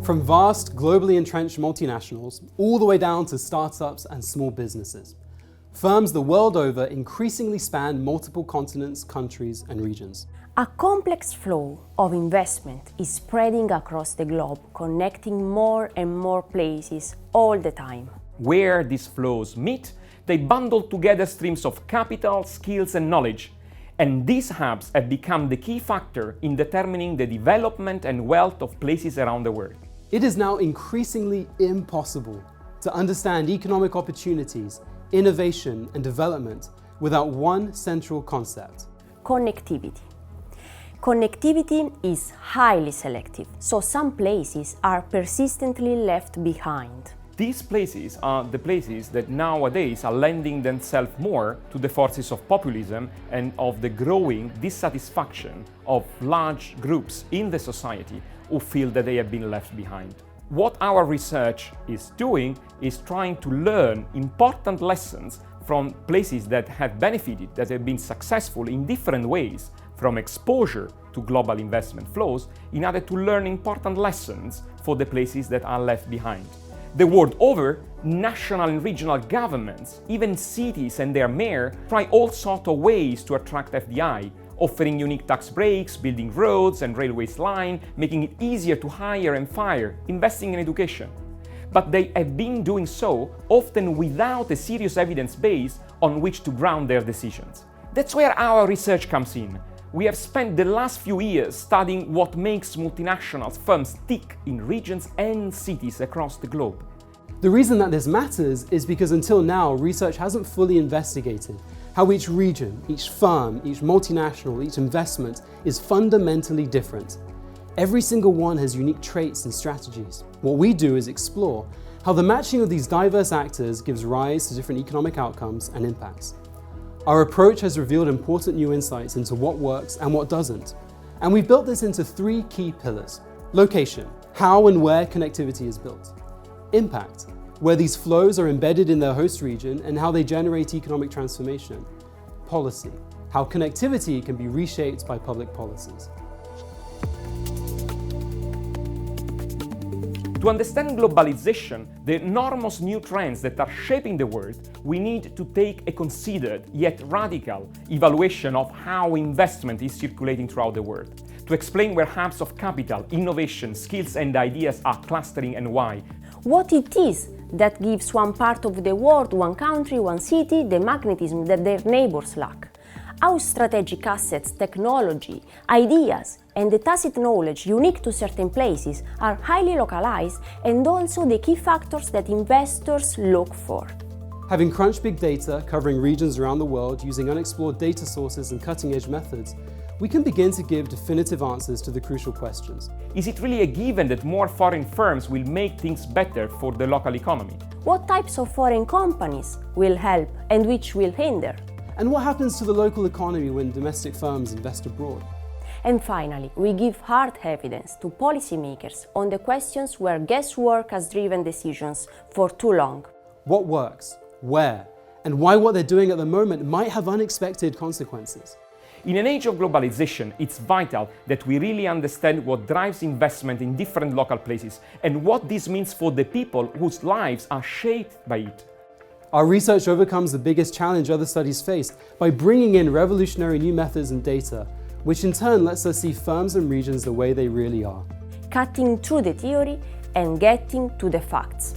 From vast, globally entrenched multinationals, all the way down to startups and small businesses. Firms the world over increasingly span multiple continents, countries, and regions. A complex flow of investment is spreading across the globe, connecting more and more places all the time. Where these flows meet, they bundle together streams of capital, skills, and knowledge. And these hubs have become the key factor in determining the development and wealth of places around the world. It is now increasingly impossible to understand economic opportunities, innovation, and development without one central concept: Connectivity. Connectivity is highly selective, so some places are persistently left behind. These places are the places that nowadays are lending themselves more to the forces of populism and of the growing dissatisfaction of large groups in the society who feel that they have been left behind. What our research is doing is trying to learn important lessons from places that have benefited, that have been successful in different ways, from exposure to global investment flows, in order to learn important lessons for the places that are left behind. The world over, national and regional governments, even cities and their mayor, try all sorts of ways to attract FDI, offering unique tax breaks, building roads and railways line, making it easier to hire and fire, investing in education. But they have been doing so often without a serious evidence base on which to ground their decisions. That's where our research comes in. We have spent the last few years studying what makes multinational firms tick in regions and cities across the globe. The reason that this matters is because until now, research hasn't fully investigated how each region, each firm, each multinational, each investment is fundamentally different. Every single one has unique traits and strategies. What we do is explore how the matching of these diverse actors gives rise to different economic outcomes and impacts. Our approach has revealed important new insights into what works and what doesn't. And we've built this into three key pillars. Location, how and where connectivity is built. Impact, where these flows are embedded in their host region and how they generate economic transformation. Policy, how connectivity can be reshaped by public policies. To understand globalization, the enormous new trends that are shaping the world, we need to take a considered yet radical evaluation of how investment is circulating throughout the world, to explain where hubs of capital, innovation, skills and ideas are clustering and why. What it is that gives one part of the world, one country, one city, the magnetism that their neighbors lack. How strategic assets, technology, ideas, and the tacit knowledge unique to certain places are highly localized, and also the key factors that investors look for. Having crunched big data covering regions around the world using unexplored data sources and cutting-edge methods, we can begin to give definitive answers to the crucial questions. Is it really a given that more foreign firms will make things better for the local economy? What types of foreign companies will help and which will hinder? And what happens to the local economy when domestic firms invest abroad? And finally, we give hard evidence to policymakers on the questions where guesswork has driven decisions for too long. What works, where, and why what they're doing at the moment might have unexpected consequences. In an age of globalization, it's vital that we really understand what drives investment in different local places and what this means for the people whose lives are shaped by it. Our research overcomes the biggest challenge other studies faced by bringing in revolutionary new methods and data, which in turn lets us see firms and regions the way they really are. Cutting through the theory and getting to the facts.